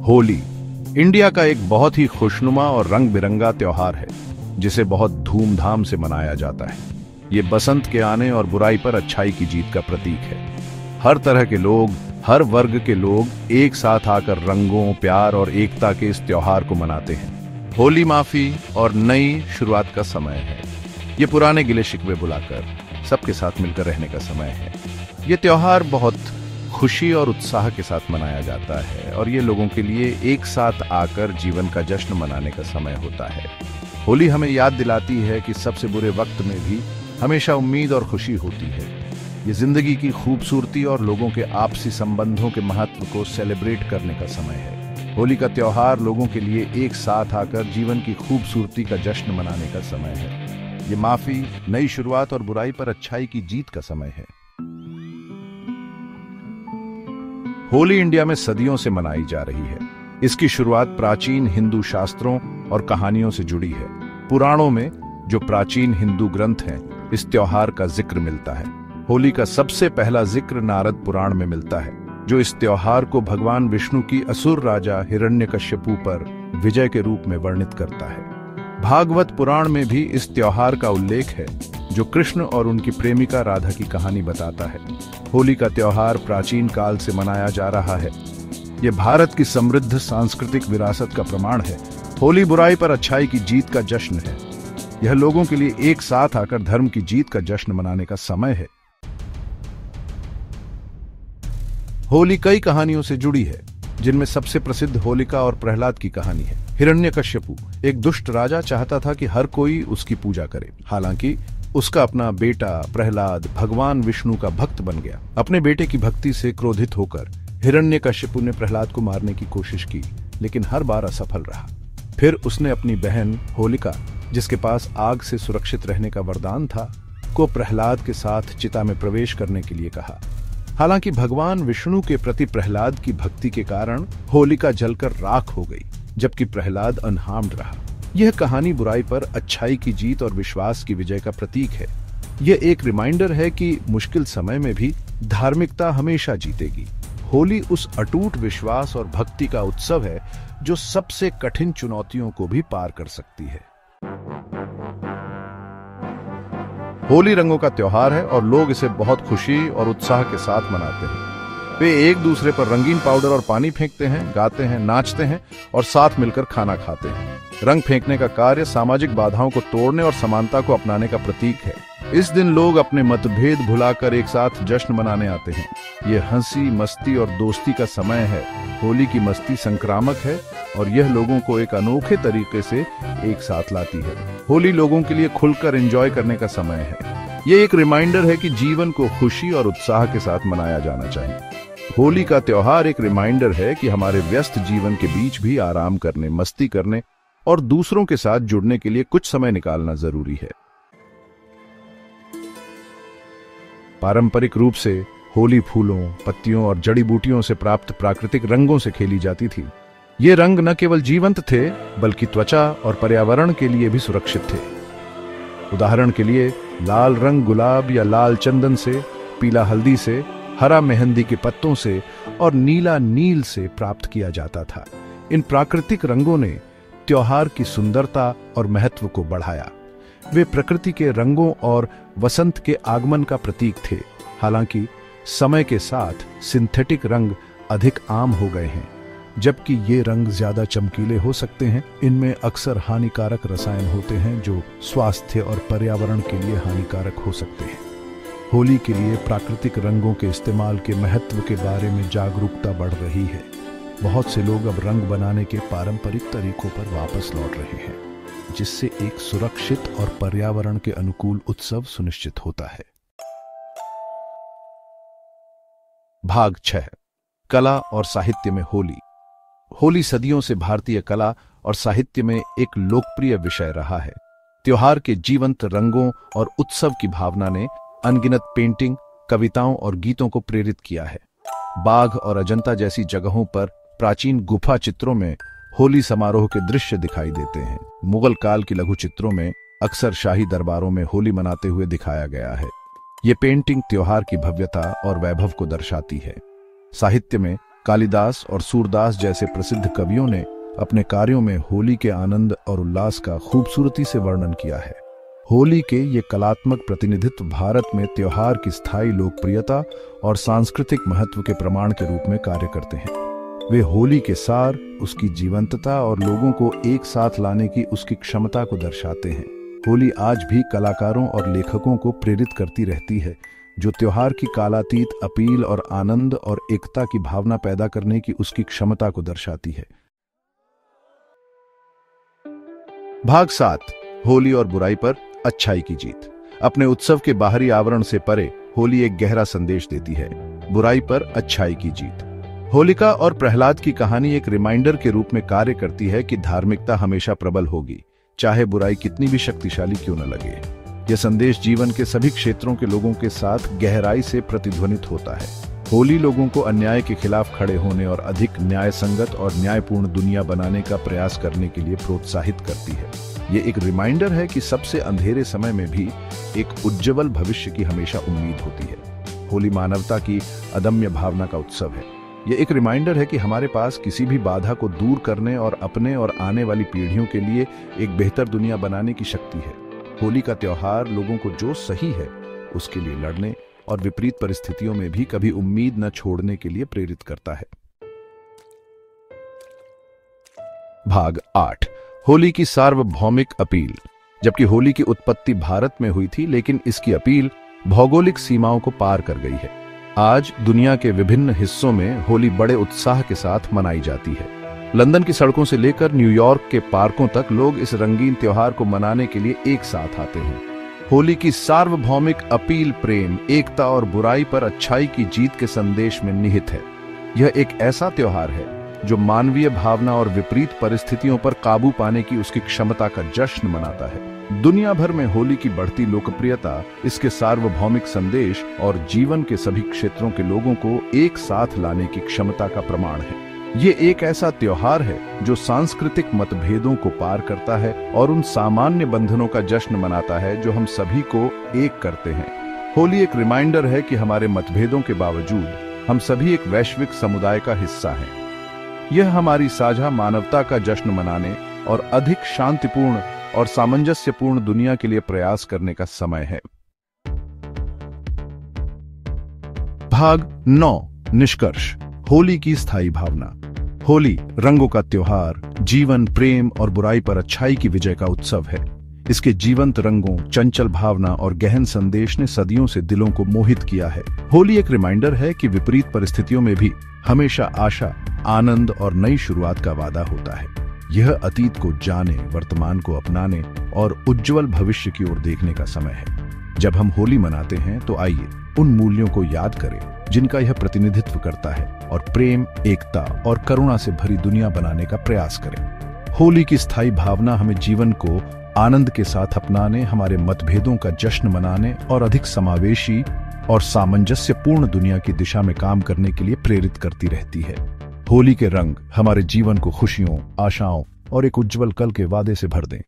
Holi India का एक बहुत ही खुशनुमा और रंग बिरंगा त्योहार है जिसे बहुत धूमधाम से मनाया जाता है। ये बसंत के आने और बुराई पर अच्छाई की जीत का प्रतीक है। हर तरह के लोग, हर वर्ग के लोग एक साथ आकर रंगों, प्यार और एकता के इस त्योहार को मनाते हैं। होली माफी और नई शुरुआत का समय है। ये पुराने गिले शिकवे बुलाकर सबके साथ मिलकर रहने का समय है। ये त्योहार बहुत खुशी और उत्साह के साथ मनाया जाता है और ये लोगों के लिए एक साथ आकर जीवन का जश्न मनाने का समय होता है। होली हमें याद दिलाती है कि सबसे बुरे वक्त में भी हमेशा उम्मीद और खुशी होती है। ये जिंदगी की खूबसूरती और लोगों के आपसी संबंधों के महत्व को सेलिब्रेट करने का समय है। होली का त्योहार लोगों के लिए एक साथ आकर जीवन की खूबसूरती का जश्न मनाने का समय है। ये माफी, नई शुरुआत और बुराई पर अच्छाई की जीत का समय है। होली इंडिया में सदियों से मनाई जा रही है। इसकी शुरुआत प्राचीन हिंदू शास्त्रों और कहानियों से जुड़ी है। पुराणों में, जो प्राचीन हिंदू ग्रंथ हैं, इस त्योहार का जिक्र मिलता है। होली का सबसे पहला जिक्र नारद पुराण में मिलता है, जो इस त्योहार को भगवान विष्णु की असुर राजा हिरण्यकश्यपु पर विजय के रूप में वर्णित करता है। भागवत पुराण में भी इस त्योहार का उल्लेख है, जो कृष्ण और उनकी प्रेमिका राधा की कहानी बताता है। होली का त्योहार प्राचीन काल से मनाया जा रहा है। यह भारत की समृद्ध सांस्कृतिक विरासत का प्रमाण है। होली बुराई पर अच्छाई की जीत का जश्न है। यह लोगों के लिए एक साथ आकर धर्म की जीत का जश्न मनाने का समय है। होली कई कहानियों से जुड़ी है, जिनमें सबसे प्रसिद्ध होलिका और प्रहलाद की कहानी है। हिरण्यकश्यपु एक दुष्ट राजा चाहता था कि हर कोई उसकी पूजा करे। हालांकि उसका अपना बेटा प्रहलाद भगवान विष्णु का भक्त बन गया। अपने बेटे की भक्ति से क्रोधित होकर हिरण्यकश्यपु ने प्रहलाद को मारने की कोशिश की, लेकिन हर बार असफल रहा। फिर उसने अपनी बहन होलिका, जिसके पास आग से सुरक्षित रहने का वरदान था, को प्रहलाद के साथ चिता में प्रवेश करने के लिए कहा। हालांकि भगवान विष्णु के प्रति प्रहलाद की भक्ति के कारण होलिका जलकर राख हो गई, जबकि प्रहलाद अनहार्म्ड रहा। यह कहानी बुराई पर अच्छाई की जीत और विश्वास की विजय का प्रतीक है। यह एक रिमाइंडर है कि मुश्किल समय में भी धार्मिकता हमेशा जीतेगी। होली उस अटूट विश्वास और भक्ति का उत्सव है जो सबसे कठिन चुनौतियों को भी पार कर सकती है। होली रंगों का त्योहार है और लोग इसे बहुत खुशी और उत्साह के साथ मनाते हैं। वे एक दूसरे पर रंगीन पाउडर और पानी फेंकते हैं, गाते हैं, नाचते हैं और साथ मिलकर खाना खाते हैं। रंग फेंकने का कार्य सामाजिक बाधाओं को तोड़ने और समानता को अपनाने का प्रतीक है। इस दिन लोग अपने मतभेद भुलाकर एक साथ जश्न मनाने आते हैं। ये हंसी, मस्ती और दोस्ती का समय है। होली की मस्ती संक्रामक है और यह लोगों को एक अनोखे तरीके से एक साथ लाती है। होली लोगों के लिए खुलकर एंजॉय करने का समय है। ये एक रिमाइंडर है कि जीवन को खुशी और उत्साह के साथ मनाया जाना चाहिए। होली का त्योहार एक रिमाइंडर है कि हमारे व्यस्त जीवन के बीच भी आराम करने, मस्ती करने और दूसरों के साथ जुड़ने के लिए कुछ समय निकालना जरूरी है। पारंपरिक रूप से होली फूलों, पत्तियों और जड़ी बूटियों से प्राप्त प्राकृतिक रंगों से खेली जाती थी। ये रंग न केवल जीवंत थे, बल्कि त्वचा और पर्यावरण के लिए भी सुरक्षित थे। उदाहरण के लिए, लाल रंग गुलाब या लाल चंदन से, पीला हल्दी से, हरा मेहंदी के पत्तों से और नीला नील से प्राप्त किया जाता था। इन प्राकृतिक रंगों ने त्योहार की सुंदरता और महत्व को बढ़ाया। वे प्रकृति के रंगों और वसंत के आगमन का प्रतीक थे। हालांकि समय के साथ सिंथेटिक रंग अधिक आम हो गए हैं। जबकि ये रंग ज्यादा चमकीले हो सकते हैं, इनमें अक्सर हानिकारक रसायन होते हैं जो स्वास्थ्य और पर्यावरण के लिए हानिकारक हो सकते हैं। होली के लिए प्राकृतिक रंगों के इस्तेमाल के महत्व के बारे में जागरूकता बढ़ रही है। बहुत से लोग अब रंग बनाने के पारंपरिक तरीकों पर वापस लौट रहे हैं, जिससे एक सुरक्षित और पर्यावरण के अनुकूल उत्सव सुनिश्चित होता है। भाग 6, कला और साहित्य में होली। होली सदियों से भारतीय कला और साहित्य में एक लोकप्रिय विषय रहा है। त्योहार के जीवंत रंगों और उत्सव की भावना ने अनगिनत पेंटिंग, कविताओं और गीतों को प्रेरित किया है। बाघ और अजंता जैसी जगहों पर प्राचीन गुफा चित्रों में होली समारोह के दृश्य दिखाई देते हैं। मुगल काल की लघु चित्रों में अक्सर शाही दरबारों में होली मनाते हुए दिखाया गया है। ये पेंटिंग त्योहार की भव्यता और वैभव को दर्शाती है। साहित्य में कालिदास और सूरदास जैसे प्रसिद्ध कवियों ने अपने कार्यों में होली के आनंद और उल्लास का खूबसूरती से वर्णन किया है। होली के ये कलात्मक प्रतिनिधित्व भारत में त्योहार की स्थायी लोकप्रियता और सांस्कृतिक महत्व के प्रमाण के रूप में कार्य करते हैं। वे होली के सार, उसकी जीवंतता और लोगों को एक साथ लाने की उसकी क्षमता को दर्शाते हैं। होली आज भी कलाकारों और लेखकों को प्रेरित करती रहती है, जो त्योहार की कालातीत अपील और आनंद और एकता की भावना पैदा करने की उसकी क्षमता को दर्शाती है। भाग 7। होली और बुराई पर अच्छाई की जीत। अपने उत्सव के बाहरी आवरण से परे होली एक गहरा संदेश देती है, बुराई पर अच्छाई की जीत। होलिका और प्रहलाद की कहानी एक रिमाइंडर के रूप में कार्य करती है कि धार्मिकता हमेशा प्रबल होगी, चाहे बुराई कितनी भी शक्तिशाली क्यों न लगे। यह संदेश जीवन के सभी क्षेत्रों के लोगों के साथ गहराई से प्रतिध्वनित होता है। होली लोगों को अन्याय के खिलाफ खड़े होने और अधिक न्याय संगत और न्यायपूर्ण दुनिया बनाने का प्रयास करने के लिए प्रोत्साहित करती है। ये एक रिमाइंडर है कि सबसे अंधेरे समय में भी एक उज्जवल भविष्य की हमेशा उम्मीद होती है। होली मानवता की अदम्य भावना का उत्सव है। यह एक रिमाइंडर है कि हमारे पास किसी भी बाधा को दूर करने और अपने और आने वाली पीढ़ियों के लिए एक बेहतर दुनिया बनाने की शक्ति है। होली का त्योहार लोगों को जो सही है उसके लिए लड़ने और विपरीत परिस्थितियों में भी कभी उम्मीद न छोड़ने के लिए प्रेरित करता है। भाग 8। होली की सार्वभौमिक अपील। जबकि होली की उत्पत्ति भारत में हुई थी, लेकिन इसकी अपील भौगोलिक सीमाओं को पार कर गई है। आज दुनिया के विभिन्न हिस्सों में होली बड़े उत्साह के साथ मनाई जाती है। लंदन की सड़कों से लेकर न्यूयॉर्क के पार्कों तक लोग इस रंगीन त्योहार को मनाने के लिए एक साथ आते हैं। होली की सार्वभौमिक अपील प्रेम, एकता और बुराई पर अच्छाई की जीत के संदेश में निहित है। यह एक ऐसा त्योहार है जो मानवीय भावना और विपरीत परिस्थितियों पर काबू पाने की उसकी क्षमता का जश्न मनाता है। दुनिया भर में होली की बढ़ती लोकप्रियता इसके सार्वभौमिक संदेश और जीवन के सभी क्षेत्रों के लोगों को एक साथ लाने की क्षमता का प्रमाण है। ये एक ऐसा त्योहार है जो सांस्कृतिक मतभेदों को पार करता है और उन सामान्य बंधनों का जश्न मनाता है जो हम सभी को एक करते हैं। होली एक रिमाइंडर है कि हमारे मतभेदों के बावजूद हम सभी एक वैश्विक समुदाय का हिस्सा हैं। यह हमारी साझा मानवता का जश्न मनाने और अधिक शांतिपूर्ण और सामंजस्यपूर्ण दुनिया के लिए प्रयास करने का समय है। भाग 9। निष्कर्ष। होली की स्थायी भावना। होली रंगों का त्योहार, जीवन, प्रेम और बुराई पर अच्छाई की विजय का उत्सव है। इसके जीवंत रंगों, चंचल भावना और गहन संदेश ने सदियों से दिलों को मोहित किया है। होली एक रिमाइंडर है कि विपरीत परिस्थितियों में भी हमेशा आशा, आनंद और नई शुरुआत का वादा होता है। यह अतीत को जाने, वर्तमान को अपनाने और उज्जवल भविष्य की ओर देखने का समय है। जब हम होली मनाते हैं तो आइए उन मूल्यों को याद करें जिनका यह प्रतिनिधित्व करता है और प्रेम, एकता और करुणा से भरी दुनिया बनाने का प्रयास करें। होली की स्थायी भावना हमें जीवन को आनंद के साथ अपनाने, हमारे मतभेदों का जश्न मनाने और अधिक समावेशी और सामंजस्यपूर्ण दुनिया की दिशा में काम करने के लिए प्रेरित करती रहती है। होली के रंग हमारे जीवन को खुशियों, आशाओं और एक उज्जवल कल के वादे से भर दें।